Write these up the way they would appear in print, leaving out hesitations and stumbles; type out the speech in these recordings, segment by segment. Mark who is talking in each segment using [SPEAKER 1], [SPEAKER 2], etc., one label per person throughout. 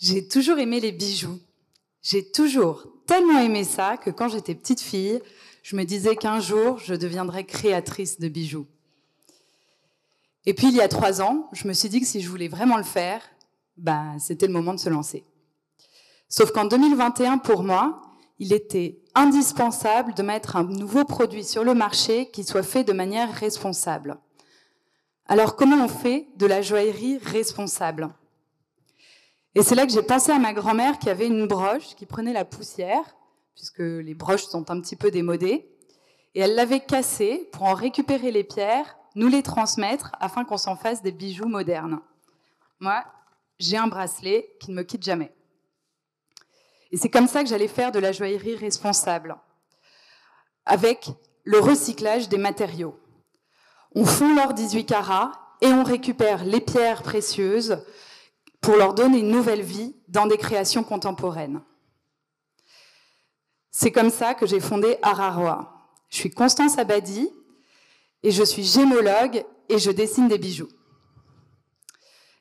[SPEAKER 1] J'ai toujours aimé les bijoux. J'ai toujours tellement aimé ça que quand j'étais petite fille, je me disais qu'un jour, je deviendrais créatrice de bijoux. Et puis, il y a 3 ans, je me suis dit que si je voulais vraiment le faire, c'était le moment de se lancer. Sauf qu'en 2021, pour moi, il était indispensable de mettre un nouveau produit sur le marché qui soit fait de manière responsable. Alors, comment on fait de la joaillerie responsable ? Et c'est là que j'ai pensé à ma grand-mère qui avait une broche qui prenait la poussière, puisque les broches sont un petit peu démodées, et elle l'avait cassée pour en récupérer les pierres, nous les transmettre afin qu'on s'en fasse des bijoux modernes. Moi, j'ai un bracelet qui ne me quitte jamais. Et c'est comme ça que j'allais faire de la joaillerie responsable, avec le recyclage des matériaux. On fond l'or 18 carats et on récupère les pierres précieuses pour leur donner une nouvelle vie dans des créations contemporaines. C'est comme ça que j'ai fondé Araroa. Je suis Constance Abadi et je suis gémologue et je dessine des bijoux.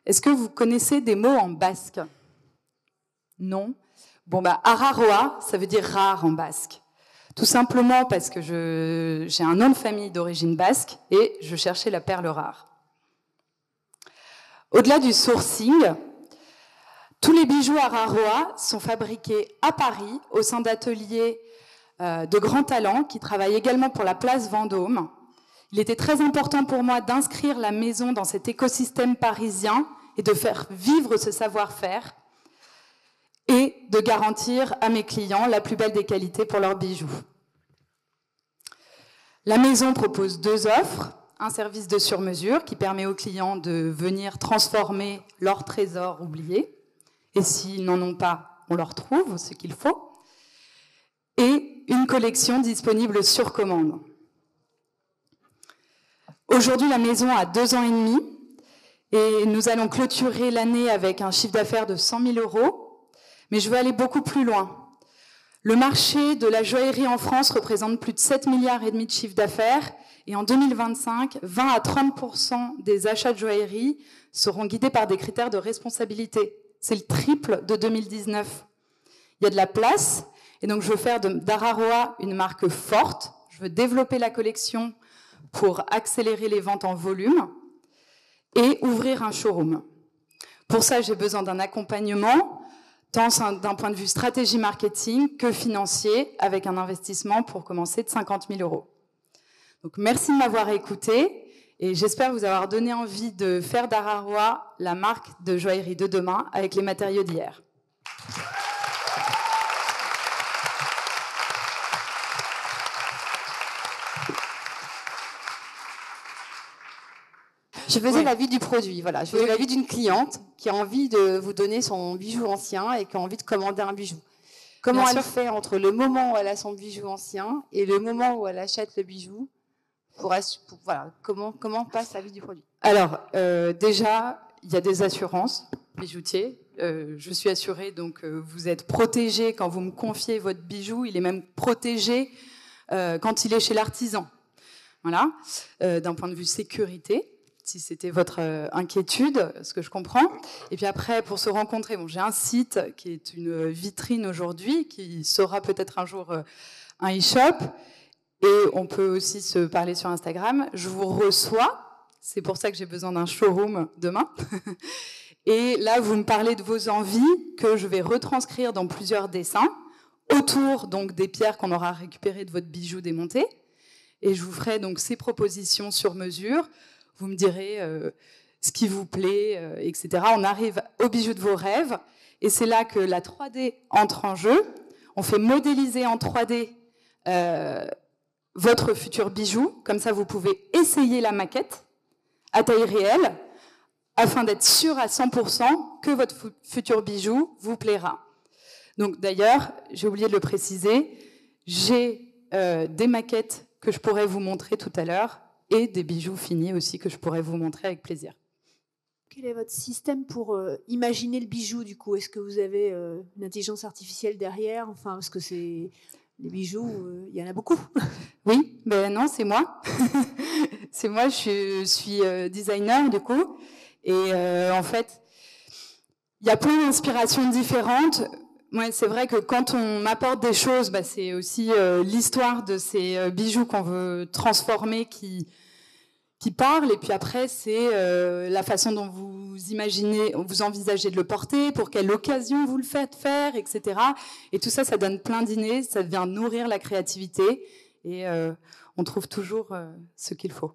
[SPEAKER 1] Est-ce que vous connaissez des mots en basque ? Non ? Araroa, ça veut dire rare en basque. Tout simplement parce que j'ai un nom de famille d'origine basque et je cherchais la perle rare. Au-delà du sourcing, tous les bijoux Araroa sont fabriqués à Paris au sein d'ateliers de grands talents qui travaillent également pour la place Vendôme. Il était très important pour moi d'inscrire la maison dans cet écosystème parisien et de faire vivre ce savoir-faire et de garantir à mes clients la plus belle des qualités pour leurs bijoux. La maison propose 2 offres. Un service de sur-mesure qui permet aux clients de venir transformer leur trésor oublié. Et s'ils n'en ont pas, on leur trouve ce qu'il faut. Et une collection disponible sur commande. Aujourd'hui, la maison a 2 ans et demi et nous allons clôturer l'année avec un chiffre d'affaires de 100 000 €. Mais je veux aller beaucoup plus loin. Le marché de la joaillerie en France représente plus de 7,5 milliards de chiffre d'affaires et en 2025, 20 à 30% des achats de joaillerie seront guidés par des critères de responsabilité. C'est le triple de 2019. Il y a de la place et donc je veux faire d'Araroa une marque forte. Je veux développer la collection pour accélérer les ventes en volume et ouvrir un showroom. Pour ça, j'ai besoin d'un accompagnement, tant d'un point de vue stratégie marketing que financier, avec un investissement pour commencer de 50 000 €. Donc merci de m'avoir écouté et j'espère vous avoir donné envie de faire d'Araroa la marque de joaillerie de demain avec les matériaux d'hier.
[SPEAKER 2] Je faisais l'avis du produit, voilà. Je faisais l'avis d'une cliente qui a envie de vous donner son bijou ancien et qui a envie de commander un bijou. Comment elle fait entre le moment où elle a son bijou ancien et le moment où elle achète le bijou voilà, comment passe l'avis du produit?
[SPEAKER 1] Alors, déjà, il y a des assurances bijoutiers. Je suis assurée, donc vous êtes protégé quand vous me confiez votre bijou. Il est même protégé quand il est chez l'artisan. Voilà, d'un point de vue sécurité. Si c'était votre inquiétude, ce que je comprends. Et puis après, pour se rencontrer, j'ai un site qui est une vitrine aujourd'hui, qui sera peut-être un jour un e-shop. Et on peut aussi se parler sur Instagram. Je vous reçois. C'est pour ça que j'ai besoin d'un showroom demain. Et là, vous me parlez de vos envies que je vais retranscrire dans plusieurs dessins autour donc des pierres qu'on aura récupérées de votre bijou démonté. Et je vous ferai donc ces propositions sur mesure. Vous me direz ce qui vous plaît, etc. On arrive au bijou de vos rêves. Et c'est là que la 3D entre en jeu. On fait modéliser en 3D votre futur bijou. Comme ça, vous pouvez essayer la maquette à taille réelle afin d'être sûr à 100% que votre futur bijou vous plaira. Donc d'ailleurs, j'ai oublié de le préciser, j'ai des maquettes que je pourrais vous montrer tout à l'heure et des bijoux finis aussi que je pourrais vous montrer avec plaisir.
[SPEAKER 3] Quel est votre système pour imaginer le bijou, du coup? Est-ce que vous avez une intelligence artificielle derrière? Enfin, parce que les bijoux, il y en a beaucoup.
[SPEAKER 1] Oui, ben non, c'est moi. C'est moi, je suis designer, du coup. Et en fait, Il y a plein d'inspirations différentes. Ouais, c'est vrai que quand on m'apporte des choses, c'est aussi l'histoire de ces bijoux qu'on veut transformer qui parle. Et puis après, c'est la façon dont vous envisagez de le porter, pour quelle occasion vous le faites faire, etc. Et tout ça, ça donne plein d'idées, ça vient nourrir la créativité. Et on trouve toujours ce qu'il faut.